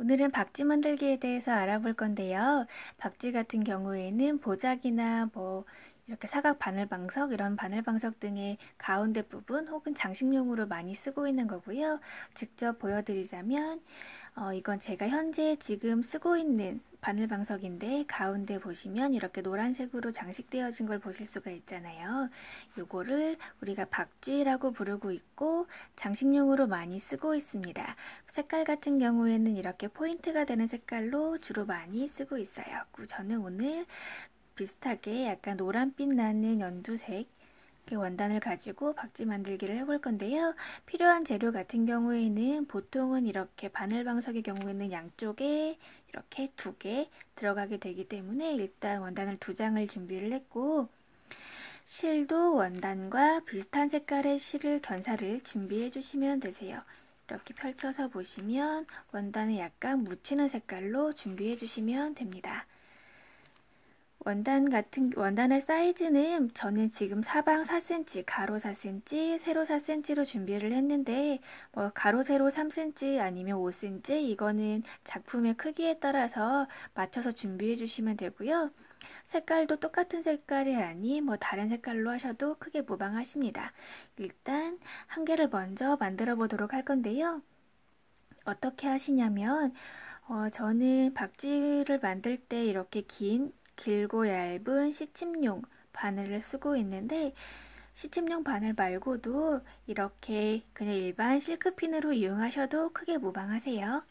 오늘은 박지 만들기에 대해서 알아볼 건데요. 박지 같은 경우에는 보자기나 이렇게 사각 바늘방석, 이런 바늘방석 등의 가운데 부분 혹은 장식용으로 많이 쓰고 있는 거고요. 직접 보여드리자면 이건 제가 현재 지금 쓰고 있는 바늘방석인데 가운데 보시면 이렇게 노란색으로 장식되어진 걸 보실 수가 있잖아요. 요거를 우리가 박지라고 부르고 있고 장식용으로 많이 쓰고 있습니다. 색깔 같은 경우에는 이렇게 포인트가 되는 색깔로 주로 많이 쓰고 있어요. 저는 오늘 비슷하게 약간 노란빛 나는 연두색 원단을 가지고 박지 만들기를 해볼 건데요. 필요한 재료 같은 경우에는 보통은 이렇게 바늘방석의 경우에는 양쪽에 이렇게 2개 들어가게 되기 때문에 일단 원단을 2장을 준비를 했고, 실도 원단과 비슷한 색깔의 실을 견사를 준비해 주시면 되세요. 이렇게 펼쳐서 보시면 원단을 약간 묻히는 색깔로 준비해 주시면 됩니다. 원단의 사이즈는 저는 지금 사방 4cm, 가로 4cm, 세로 4cm로 준비를 했는데 가로 세로 3cm 아니면 5cm 이거는 작품의 크기에 따라서 맞춰서 준비해 주시면 되고요. 색깔도 똑같은 색깔이 아닌 다른 색깔로 하셔도 크게 무방하십니다. 일단 한 개를 먼저 만들어 보도록 할 건데요. 어떻게 하시냐면 저는 박지를 만들 때 이렇게 길고 얇은 시침용 바늘을 쓰고 있는데, 시침용 바늘 말고도 이렇게 그냥 일반 실크핀으로 이용하셔도 크게 무방하세요.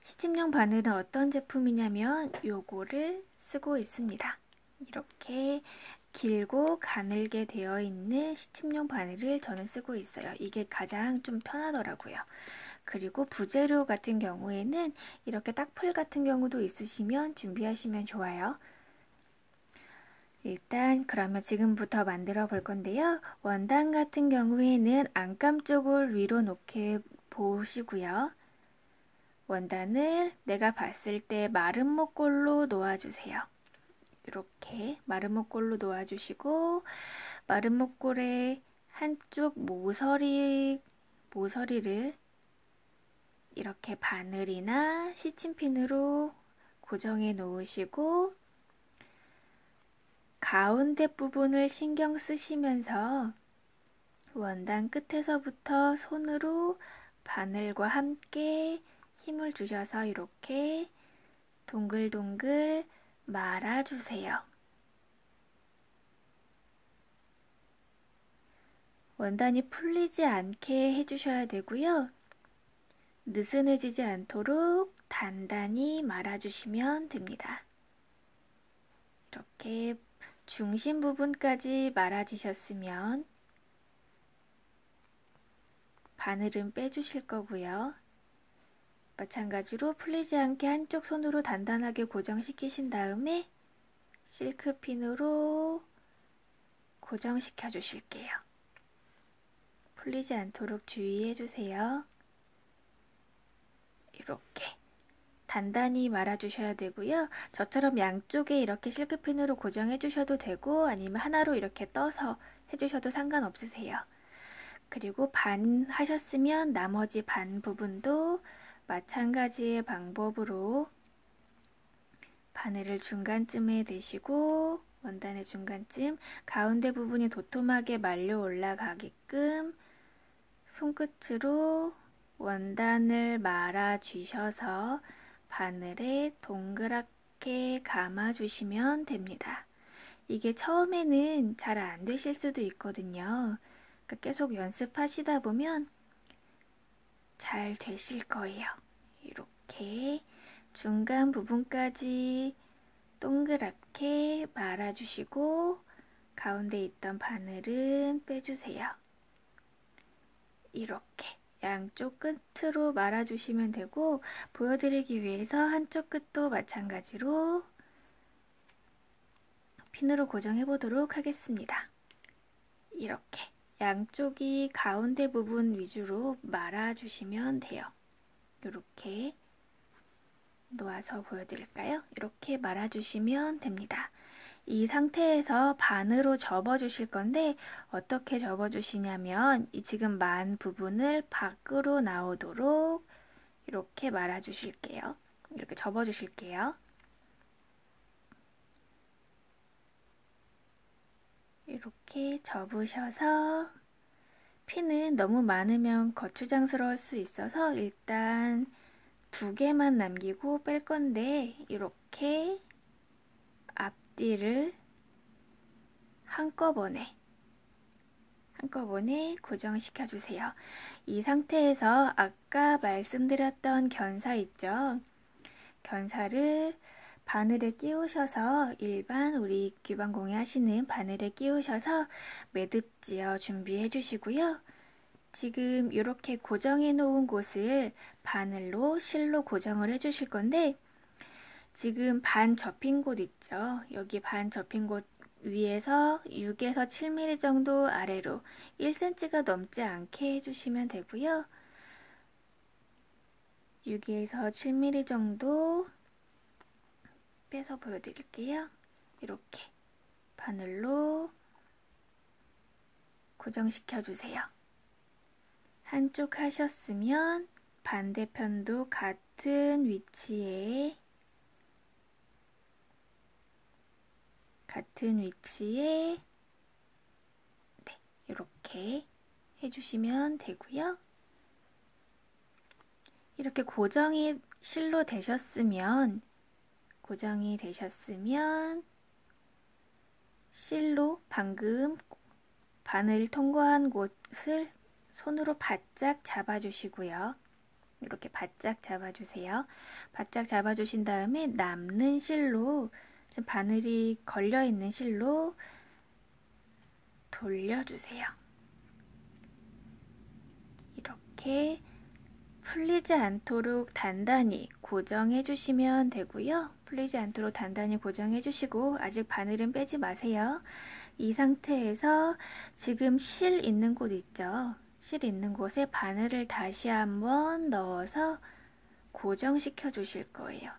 시침용 바늘은 어떤 제품이냐면 요거를 쓰고 있습니다. 이렇게 길고 가늘게 되어 있는 시침용 바늘을 저는 쓰고 있어요. 이게 가장 좀 편하더라고요. 그리고 부재료 같은 경우에는 이렇게 딱풀 같은 경우도 있으시면 준비하시면 좋아요. 일단 그러면 지금부터 만들어 볼 건데요. 원단 같은 경우에는 안감 쪽을 위로 놓게 보시고요. 원단을 내가 봤을 때 마른 목골로 놓아주세요. 이렇게 마른 목골로 놓아주시고, 마른 목골의 한쪽 모서리를 이렇게 바늘이나 시침핀으로 고정해 놓으시고, 가운데 부분을 신경 쓰시면서 원단 끝에서부터 손으로 바늘과 함께 힘을 주셔서 이렇게 동글동글 말아주세요. 원단이 풀리지 않게 해주셔야 되고요. 느슨해지지 않도록 단단히 말아주시면 됩니다. 이렇게 중심 부분까지 말아지셨으면 바늘은 빼주실 거고요. 마찬가지로 풀리지 않게 한쪽 손으로 단단하게 고정시키신 다음에 실크핀으로 고정시켜 주실게요. 풀리지 않도록 주의해 주세요. 이렇게 단단히 말아주셔야 되고요. 저처럼 양쪽에 이렇게 실크핀으로 고정해 주셔도 되고, 아니면 하나로 이렇게 떠서 해주셔도 상관없으세요. 그리고 반 하셨으면 나머지 반 부분도 마찬가지의 방법으로 바늘을 중간쯤에 대시고, 원단의 중간쯤 가운데 부분이 도톰하게 말려 올라가게끔 손끝으로 원단을 말아 주셔서 바늘에 동그랗게 감아 주시면 됩니다. 이게 처음에는 잘 안 되실 수도 있거든요. 그러니까 계속 연습하시다 보면 잘 되실 거예요. 이렇게 중간 부분까지 동그랗게 말아주시고, 가운데 있던 바늘은 빼주세요. 이렇게 양쪽 끝으로 말아주시면 되고, 보여드리기 위해서 한쪽 끝도 마찬가지로 핀으로 고정해 보도록 하겠습니다. 이렇게 양쪽이 가운데 부분 위주로 말아주시면 돼요. 이렇게 놓아서 보여드릴까요? 이렇게 말아주시면 됩니다. 이 상태에서 반으로 접어주실 건데, 어떻게 접어주시냐면 이 지금 만 부분을 밖으로 나오도록 이렇게 말아 주실게요. 이렇게 접어 주실게요. 이렇게 접으셔서 피는 너무 많으면 거추장스러울 수 있어서 일단 2개만 남기고 뺄 건데 이렇게 앞뒤를 한꺼번에 고정시켜 주세요. 이 상태에서 아까 말씀드렸던 견사 있죠? 견사를 바늘에 끼우셔서 일반 우리 규방공예 하시는 바늘에 끼우셔서 매듭 지어 준비해 주시고요. 지금 이렇게 고정해 놓은 곳을 바늘로 실로 고정을 해 주실 건데 지금 반 접힌 곳 있죠? 여기 반 접힌 곳 위에서 6에서 7mm 정도 아래로 1cm가 넘지 않게 해주시면 되고요. 6에서 7mm 정도 빼서 보여드릴게요. 이렇게 바늘로 고정시켜 주세요. 한쪽 하셨으면 반대편도 같은 위치에 네, 이렇게 해주시면 되고요. 이렇게 고정이 실로 되셨으면 실로 방금 바늘 통과한 곳을 손으로 바짝 잡아주시고요. 이렇게 바짝 잡아주세요. 바짝 잡아주신 다음에 남는 실로 지금 바늘이 걸려있는 실로 돌려주세요. 이렇게 풀리지 않도록 단단히 고정해 주시면 되고요. 풀리지 않도록 단단히 고정해 주시고 아직 바늘은 빼지 마세요. 이 상태에서 지금 실 있는 곳 있죠? 실 있는 곳에 바늘을 다시 한번 넣어서 고정시켜 주실 거예요.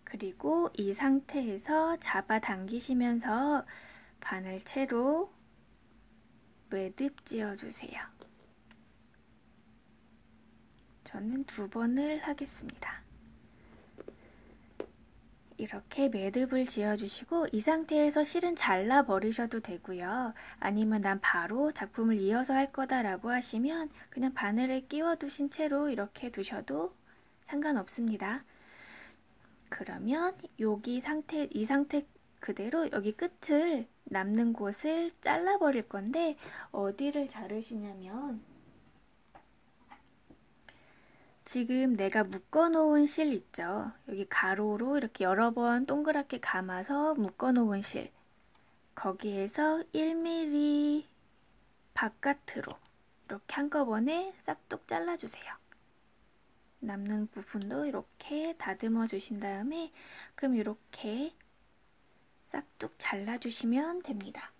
그리고 이 상태에서 잡아당기시면서 바늘채로 매듭 지어주세요. 저는 2번을 하겠습니다. 이렇게 매듭을 지어주시고 이 상태에서 실은 잘라버리셔도 되고요. 아니면 난 바로 작품을 이어서 할 거다라고 하시면 그냥 바늘에 끼워두신 채로 이렇게 두셔도 상관없습니다. 그러면 이 상태 그대로 여기 끝을 남는 곳을 잘라버릴 건데 어디를 자르시냐면 지금 내가 묶어놓은 실 있죠? 여기 가로로 이렇게 여러 번 동그랗게 감아서 묶어놓은 실 거기에서 1mm 바깥으로 이렇게 한꺼번에 싹둑 잘라주세요. 남는 부분도 이렇게 다듬어 주신 다음에 그럼 이렇게 싹둑 잘라주시면 됩니다.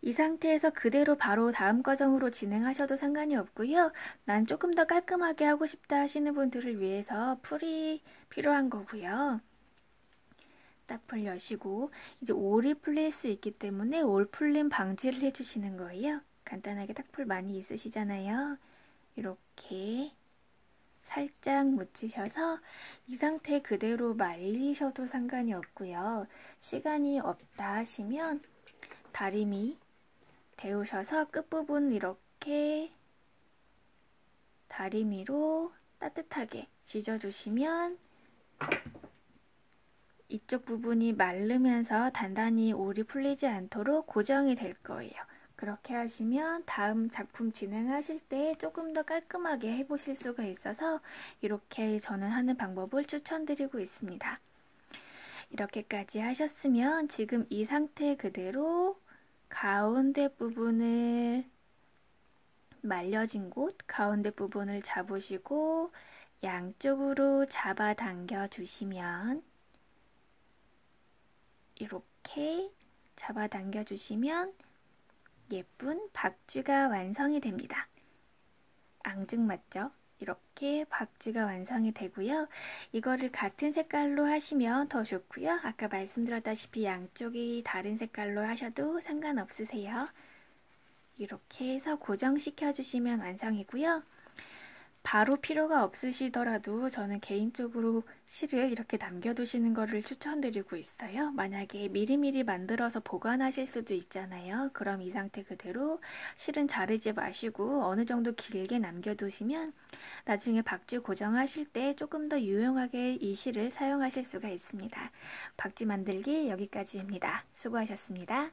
이 상태에서 그대로 바로 다음 과정으로 진행하셔도 상관이 없고요. 난 조금 더 깔끔하게 하고 싶다 하시는 분들을 위해서 풀이 필요한 거고요. 딱풀 여시고 이제 올이 풀릴 수 있기 때문에 올 풀림 방지를 해주시는 거예요. 간단하게 딱풀 많이 있으시잖아요. 이렇게 살짝 묻히셔서 이 상태 그대로 말리셔도 상관이 없고요. 시간이 없다 하시면 다리미 데우셔서 끝부분 이렇게 다리미로 따뜻하게 지져주시면 이쪽 부분이 마르면서 단단히 올이 풀리지 않도록 고정이 될 거예요. 그렇게 하시면 다음 작품 진행하실 때 조금 더 깔끔하게 해보실 수가 있어서 이렇게 저는 하는 방법을 추천드리고 있습니다. 이렇게까지 하셨으면 지금 이 상태 그대로 가운데 부분을 말려진 곳 가운데 부분을 잡으시고 양쪽으로 잡아당겨 주시면 이렇게 잡아당겨 주시면 예쁜 박쥐가 완성이 됩니다. 앙증맞죠? 이렇게 박쥐가 완성이 되고요. 이거를 같은 색깔로 하시면 더 좋고요. 아까 말씀드렸다시피 양쪽이 다른 색깔로 하셔도 상관없으세요. 이렇게 해서 고정시켜 주시면 완성이고요. 바로 필요가 없으시더라도 저는 개인적으로 실을 이렇게 남겨두시는 거를 추천드리고 있어요. 만약에 미리미리 만들어서 보관하실 수도 있잖아요. 그럼 이 상태 그대로 실은 자르지 마시고 어느 정도 길게 남겨두시면 나중에 박쥐 고정하실 때 조금 더 유용하게 이 실을 사용하실 수가 있습니다. 박쥐 만들기 여기까지입니다. 수고하셨습니다.